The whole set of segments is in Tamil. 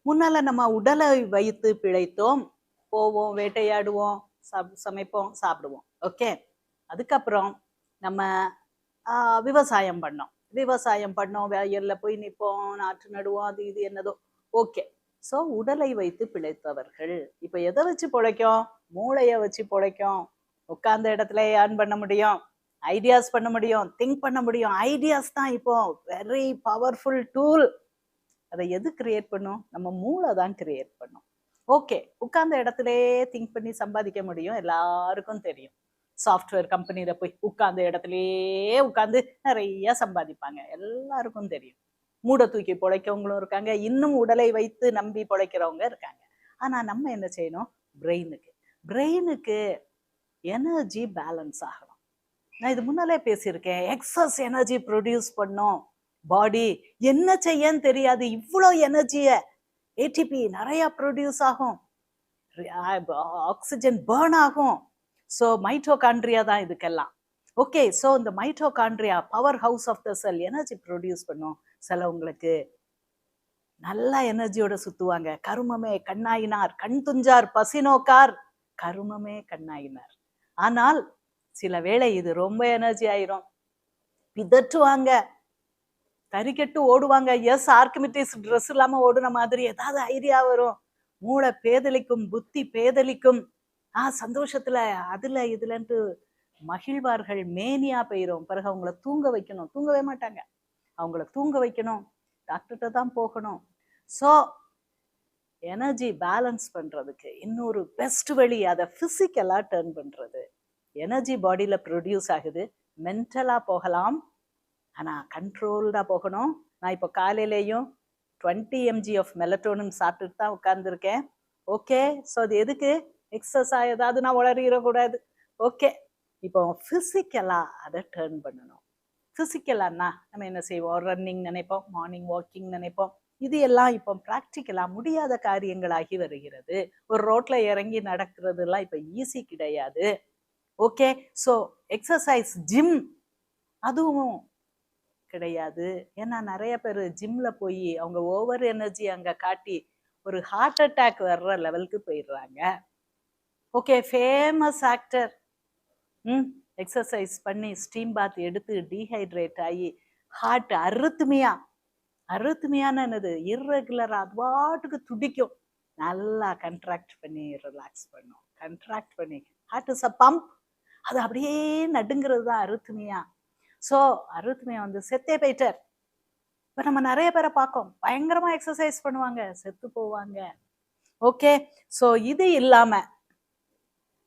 முன்னால நம்ம உடலை வைத்து பிழைத்தோம், போவோம், வேட்டையாடுவோம், சமைப்போம், சாப்பிடுவோம். ஓகே. அதுக்கப்புறம் நம்ம விவசாயம் பண்ணோம். விவசாயம் பண்ணோம், வயல்ல போய் நிப்போம், நாற்று நடுவோம், அது இது என்னதோ. ஓகே. ஸோ உடலை வைத்து பிழைத்தவர்கள். இப்ப எதை வச்சு பொழைக்கும்? மூளைய வச்சு பொழைக்கும். உட்கார்ந்த இடத்துல ஏர்ன் பண்ண முடியும், ஐடியாஸ் பண்ண முடியும், திங்க் பண்ண முடியும். ஐடியாஸ் தான் இப்போ வெரி பவர்ஃபுல் டூல். அதை எது கிரியேட் பண்ணும்? நம்ம மூளை தான் கிரியேட் பண்ணும். ஓகே. உட்கார்ந்த இடத்துலயே திங்க் பண்ணி சம்பாதிக்க முடியும், எல்லாருக்கும் தெரியும். சாஃப்ட்வேர் கம்பெனியில போய் உட்கார்ந்த இடத்துலயே உட்கார்ந்து நிறைய சம்பாதிப்பாங்க, எல்லாருக்கும் தெரியும். மூட தூக்கி பொழைக்கவங்களும் இருக்காங்க, இன்னும் உடலை வைத்து நம்பி பொழைக்கிறவங்க இருக்காங்க. ஆனா நம்ம என்ன செய்யணும்? பிரெயினுக்கு எனர்ஜி பேலன்ஸ் ஆகணும். நான் இது முன்னாலே பேசியிருக்கேன். எக்ஸஸ் எனர்ஜி ப்ரொடியூஸ் பண்ணும் பாடி. என்ன செய்யன்னு தெரியாது, இவ்வளோ எனர்ஜிய ஏடிபி நிறைய ப்ரொடியூஸ் ஆகும், ஆக்சிஜன் பேர்ன் ஆகும். ஸோ மைட்டோகாண்ட்ரியா தான் இதுக்கெல்லாம். ஓகே. ஸோ இந்த mitochondria power house of the cell energy produce பண்ணும். சிலவங்களுக்கு நல்லா எனர்ஜியோட சுத்துவாங்க. கருமமே கண்ணாயினார், கண் துஞ்சார் பசி நோக்கார், கருமமே கண்ணாயினார். ஆனால் சில வேளை இது ரொம்ப எனர்ஜி ஆயிரும், பிதற்றுவாங்க, தறிக்கெட்டு ஓடுவாங்க. எஸ், ஆர்கிமிட்டிஸ் ட்ரெஸ் இல்லாம ஓடுன மாதிரி ஏதாவது ஐடியா வரும். மூளை பேதலிக்கும், புத்தி பேதலிக்கும். சந்தோஷத்துல அதுல இதுலன்ட்டு மகிழ்வார்கள், மேனியா போயிரும். பிறகு அவங்கள தூங்க வைக்கணும், தூங்கவே மாட்டாங்க. அவங்கள தூங்க வைக்கணும், டாக்டர்கிட்ட தான் போகணும். ஸோ எனர்ஜி பேலன்ஸ் பண்றதுக்கு இன்னொரு பெஸ்ட் வழி, அதை பிசிக்கலா டர்ன் பண்றது. எனர்ஜி பாடியில ப்ரொடியூஸ் ஆகுது, மென்டலா போகலாம், ஆனா கண்ட்ரோல்டா போகணும். நான் இப்போ காலையிலையும் 20 mg ஆஃப் மெலட்டோனின் சாப்பிட்டுட்டு தான் உட்கார்ந்துருக்கேன். ஓகே. ஸோ அது எதுக்கு? எக்ஸசைஸ், ஏதாவது நான் உளறிடக்கூடாது. ஓகே. இப்போ பிசிக்கலா அதை டர்ன் பண்ணணும். பிசிக்கலான்னா நம்ம என்ன செய்வோம்? ரன்னிங் நினைப்போம், மார்னிங் வாக்கிங் நினைப்போம். இது எல்லாம் இப்போ ப்ராக்டிக்கலா முடியாத காரியங்களாகி வருகிறது. ஒரு ரோட்ல இறங்கி நடக்கிறது எல்லாம் இப்ப ஈஸி கிடையாது. ஓகே. ஸோ எக்ஸசைஸ், ஜிம் அதுவும் கிடையாது. ஏன்னா நிறைய பேர் ஜிம்ல போய் அவங்க ஓவர் எனர்ஜி அங்க காட்டி ஒரு ஹார்ட் அட்டாக் வர்ற லெவலுக்கு போயிடுறாங்க. ஓகே. ஃபேமஸ் ஆக்டர் எக்ஸசைஸ் பண்ணி ஸ்டீம் பாத் எடுத்து டீஹைட்ரேட் ஆகி ஹார்ட் அருத்மியான என்னது, இர்ரெகுலரா அதுவாட்டுக்கு துடிக்கும். நல்லா கண்ட்ராக்ட் பண்ணி ரிலாக்ஸ் பண்ணும், கண்ட்ராக்ட் பண்ணி. ஹார்ட் இஸ் அ பம்ப், அது அப்படியே நடுங்கிறது தான் அருத்மியா. ஸோ அருத்மியா வந்து செத்தே போயிட்டார். இப்போ நம்ம நிறைய பேரை பார்க்கோம், பயங்கரமா எக்ஸசைஸ் பண்ணுவாங்க, செத்து போவாங்க. ஓகே. ஸோ இது இல்லாம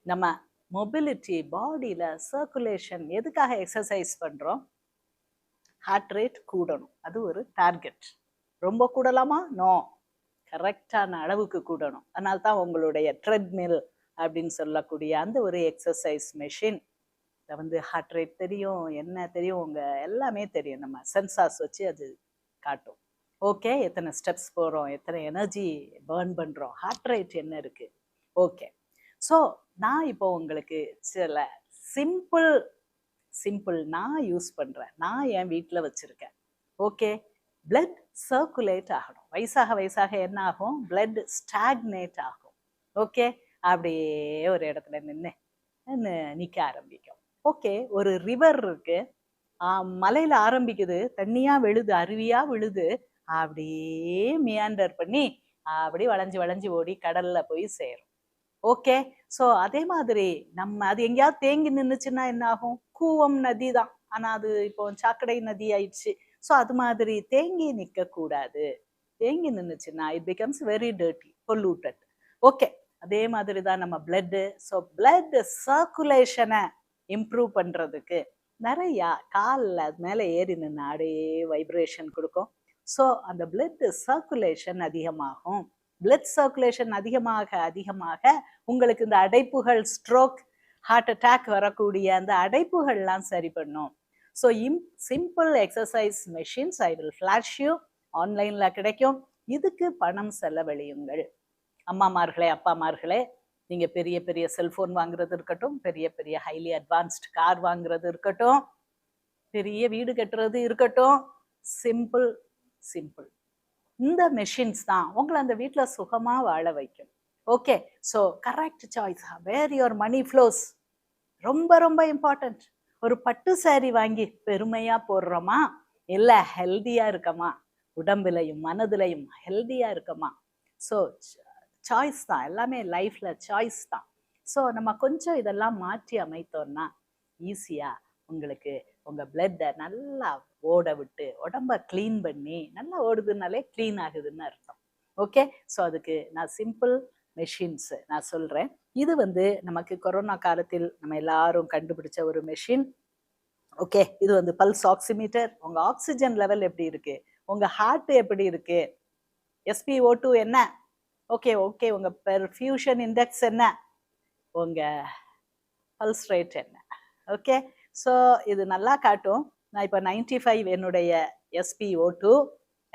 நம்ம மொபிலிட்டி, பாடியில சர்க்குலேஷன், எதுக்காக எக்ஸசைஸ் பண்றோம்? ஹார்ட் ரேட் கூடணும், அது ஒரு டார்கெட். ரொம்ப கூடலாமா? நோ, கரெக்டான அளவுக்கு கூடணும். அதனால தான் உங்களுடைய ட்ரெட்மில் அப்படின்னு சொல்லக்கூடிய அந்த ஒரு எக்ஸசைஸ் மெஷின் வந்து ஹார்ட் ரேட் தெரியும், என்ன தெரியும், உங்க எல்லாமே தெரியும். நம்ம சென்சார்ஸ் வச்சு அது காட்டும். ஓகே. எத்தனை ஸ்டெப்ஸ் போகிறோம், எத்தனை எனர்ஜி பேர்ன் பண்ணுறோம், ஹார்ட் ரேட் என்ன இருக்கு. ஓகே. ஸோ நான் இப்போ உங்களுக்கு சில சிம்பிள் நான் யூஸ் பண்ணுறேன், நான் என் வீட்டில் வச்சுருக்கேன். ஓகே. பிளட் சர்க்குலேட் ஆகணும். வயசாக என்ன ஆகும்? பிளட் ஸ்டாக்னேட் ஆகும். ஓகே. அப்படியே ஒரு இடத்துல நிற்க ஆரம்பிக்கும். ஓகே. ஒரு ரிவர் இருக்கு, மலையில ஆரம்பிக்குது, தண்ணியா விழுது, அருவியா விழுது, அப்படியே மியாண்டர் பண்ணி அப்படி வளைஞ்சு ஓடி கடல்ல போய் சேரும். ஓகே. ஸோ அதே மாதிரி நம்ம அது எங்கேயாவது தேங்கி நின்றுச்சுன்னா என்ன ஆகும்? கூவம் நதி தான், ஆனா அது இப்போ சாக்கடை நதி ஆயிடுச்சு. ஸோ அது மாதிரி தேங்கி நிற்க கூடாது. தேங்கி நின்றுச்சுன்னா it becomes very dirty, polluted. Okay. அதே மாதிரி தான் நம்ம பிளட்டு. ஸோ பிளட் சர்க்குலேஷனை இம்ப்ரூவ் பண்றதுக்கு நிறையா காலில் அது மேலே ஏறி நின்று அப்படியே வைப்ரேஷன் கொடுக்கும். ஸோ அந்த பிளட் சர்க்குலேஷன் அதிகமாகும். பிளட் சர்க்குலேஷன் அதிகமாக உங்களுக்கு இந்த அடைப்புகள், ஸ்ட்ரோக், ஹார்ட் அட்டாக் வரக்கூடிய அந்த அடைப்புகள்லாம் சரி பண்ணும். So simple exercise machines I will flash you, ஆன்லைன்ல கிடைக்கும். இதுக்கு பணம் செலவழியுங்கள். அம்மாமார்களே, அப்பாமார்களே, நீங்க பெரிய பெரிய செல்போன் வாங்குறது இருக்கட்டும், பெரிய பெரிய ஹைலி அட்வான்ஸ்ட் கார் வாங்குறது இருக்கட்டும், பெரிய வீடு கட்டுறது இருக்கட்டும், சிம்பிள் இந்த மெஷின்ஸ் தான் உங்களை அந்த வீட்டில் சுகமா வாழ வைக்கும். Okay, so correct choice. Where your money flows ரொம்ப ரொம்ப இம்பார்ட்டன்ட். ஒரு பட்டு சாரி வாங்கி பெருமையா போடுறோமா, இல்லை ஹெல்தியா இருக்கமா, உடம்புலையும் மனதுலையும் ஹெல்தியா இருக்கமா. ஸோ சாய்ஸ் தான், எல்லாமே லைஃப்ல சாய்ஸ் தான். ஸோ நம்ம கொஞ்சம் இதெல்லாம் மாற்றி அமைத்தோம்னா ஈஸியா உங்களுக்கு உங்க பிளட்டை நல்லா ஓட விட்டு உடம்ப கிளீன் பண்ணி, நல்லா ஓடுதுனாலே கிளீன் ஆகுதுன்னு அர்த்தம். ஓகே, ஸோ அதுக்கு நான் சிம்பிள் மெஷின்ஸ் நான் சொல்றேன். இது நமக்கு கொரோனா காலத்தில் நம்ம எல்லாரும் கண்டுபிடிச்ச ஒரு மெஷின். ஓகே, இது பல்ஸ் ஆக்சிமீட்டர். உங்க ஆக்சிஜன் லெவல் எப்படி இருக்கு, உங்க ஹார்ட் எப்படி இருக்கு, SpO2 என்ன, ஓகே ஓகே, உங்க பெர்ஃபியூஷன் இண்டெக்ஸ் என்ன, உங்க பல்ஸ் ரேட் என்ன. ஓகே, ஸோ இது நல்லா காட்டும். நான் இப்போ 95 என்னுடைய SpO2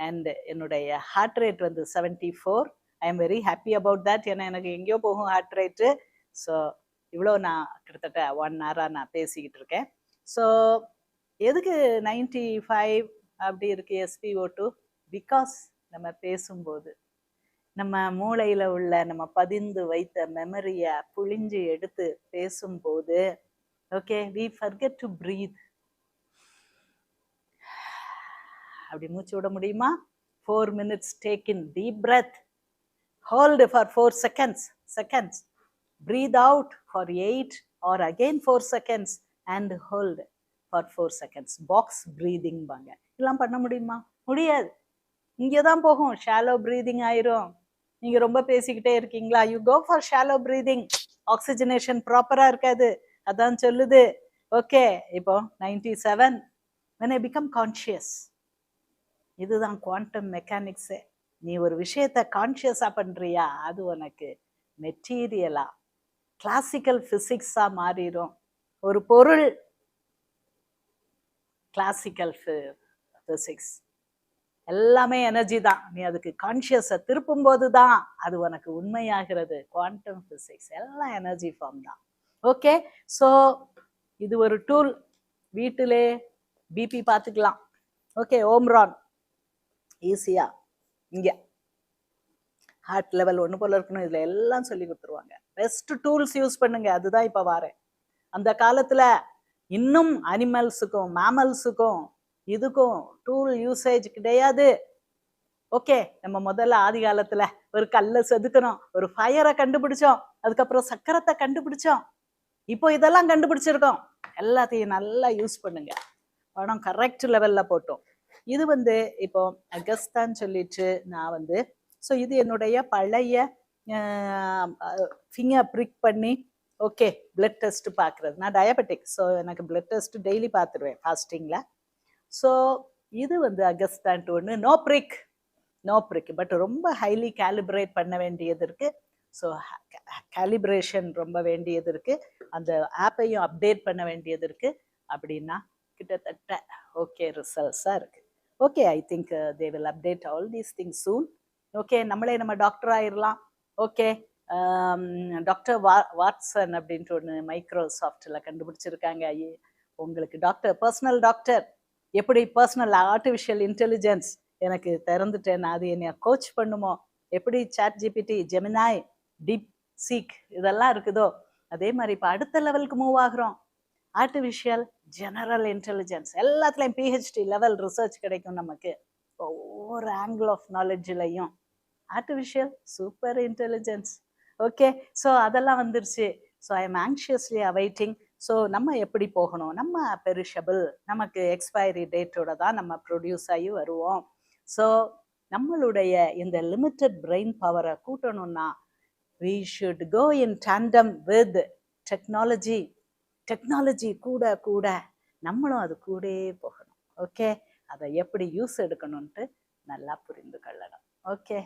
அண்ட் என்னுடைய heart rate 74. I am very happy about that. ஏன்னா எனக்கு எங்கேயோ போகும் ஹார்ட் ரேட்டு. ஸோ இவ்வளோ நான் கிட்டத்தட்ட 1 hour நான் பேசிக்கிட்டு இருக்கேன். ஸோ எதுக்கு 95 அப்படி இருக்கு SpO2? பிகாஸ் நம்ம பேசும்போது நம்ம மூளையில் உள்ள நம்ம பதிந்து வைத்த மெமரியை புழிஞ்சு எடுத்து பேசும்போது, okay, we forget to breathe. அப்படி மூச்சு விட முடியுமா? 4 minutes take in deep breath, hold for 4 seconds, breathe out for 8 or again 4 seconds and hold for 4 seconds. Box breathing பாங்க. இதெல்லாம் பண்ண முடியுமா? முடியாது. இங்கே தான் போகும், ஷாலோ பிரீதிங் ஆயிரும். நீங்க ரொம்ப பேசிக்கிட்டே இருக்கீங்களா, you go for shallow breathing. Oxygenation ப்ராப்பரா இருக்காது, அதான் சொல்லுது. ஓகே, இப்போ 97 when I become conscious. இதுதான் குவாண்டம் மெக்கானிக்ஸே. நீ ஒரு விஷயத்த கான்சியஸா பண்றியா, அது உனக்கு மெட்டீரியலா கிளாசிக்கல் பிசிக்ஸா மாறிடும். ஒரு பொருள் கிளாசிக்கல் பிசிக்ஸ் எல்லாமே எனர்ஜி தான். நீ அதுக்கு கான்சியஸை திருப்பும் போது தான் அது உனக்கு உண்மையாகிறது. குவாண்டம் பிசிக்ஸ் எல்லாம் எனர்ஜி ஃபார்ம் தான். ஓகே, ஸோ இது ஒரு டூல். வீட்டிலே பிபி பார்த்துக்கலாம். ஓகே, ஓம்ரான் ஈஸியா இங்கே ஹார்ட் லெவல் ஒன்று போல இருக்கணும், இதில் எல்லாம் சொல்லி கொடுத்துருவாங்க. பெஸ்ட் டூல்ஸ் யூஸ் பண்ணுங்க. அதுதான் இப்போ வாரேன். அந்த காலத்தில் இன்னும் அனிமல்ஸுக்கும் மேமல்ஸுக்கும் இதுக்கும் டூல் யூசேஜ் கிடையாது. ஓகே, நம்ம முதல்ல ஆதி காலத்துல ஒரு கல்லை செதுக்கணும், ஒரு ஃபயரை கண்டுபிடிச்சோம், அதுக்கப்புறம் சக்கரத்தை கண்டுபிடிச்சோம், இப்போ இதெல்லாம் கண்டுபிடிச்சிருக்கோம். எல்லாத்தையும் நல்லா யூஸ் பண்ணுங்க. பணம் கரெக்ட் லெவல்ல போட்டோம். இது இப்போ அகஸ்தான்னு சொல்லிட்டு நான் ஸோ இது என்னுடைய பழைய ஃபிங்கர் ப்ரிக் பண்ணி, ஓகே, பிளட் டெஸ்ட் பார்க்குறது. நான் டயபெட்டிக், ஸோ எனக்கு பிளட் டெஸ்ட் டெய்லி பார்த்துருவேன் ஃபாஸ்டிங்கில். ஸோ இது அகஸ்தான் ஒன்று. நோ ப்ரிக் பட் ரொம்ப ஹைலி கேலிப்ரேட் பண்ண வேண்டியது இருக்கு. ஸோ கேலிப்ரேஷன் ரொம்ப வேண்டியது இருக்கு. அந்த ஆப்பையும் அப்டேட் பண்ண வேண்டியது இருக்கு. அப்படின்னா கிட்டத்தட்ட ஓகே ரிசல்ட்ஸாக இருக்கு. Okay, I think they will update all these things soon. Okay, நம்ம டாக்டர் ஆயிடலாம். ஓகே, டாக்டர் வாட்சன் அப்படின்ட்டு ஒன்று மைக்ரோசாஃப்டில் கண்டுபிடிச்சிருக்காங்க. உங்களுக்கு டாக்டர், பர்சனல் டாக்டர், எப்படி பர்சனல் ஆர்டிஃபிஷியல் இன்டெலிஜென்ஸ் எனக்கு திறந்துட்டேன், அது என்னை கோச் பண்ணுமோ, எப்படி ChatGPT, ஜெமினாய், டீப் சீக் இதெல்லாம் இருக்குதோ, அதே மாதிரி இப்போ அடுத்த லெவலுக்கு மூவ் ஆகுறோம். ஆர்டிஃபிஷியல் ஜெனரல் இன்டெலிஜென்ஸ் எல்லாத்துலேயும் PhD லெவல் ரிசர்ச் கிடைக்கும் நமக்கு. ஒவ்வொரு ஆங்கிள் ஆஃப் நாலேஜ்லையும் artificial super intelligence. Okay, so அதெல்லாம் வந்துருச்சு. So I am anxiously awaiting. ஸோ நம்ம எப்படி போகணும், நம்ம பெரிஷபிள், நமக்கு எக்ஸ்பைரி டேட்டோட தான் நம்ம ப்ரொடியூஸ் ஆகி வருவோம். ஸோ நம்மளுடைய இந்த லிமிட்டட் பிரெயின் பவரை கூட்டணும்னா we should go in tandem with technology. Technology கூட கூட நம்மளும் அது கூடே போகணும். ஓகே, அதை எப்படி யூஸ் எடுக்கணும்ட்டு நல்லா புரிந்து கொள்ளணும். ஓகே.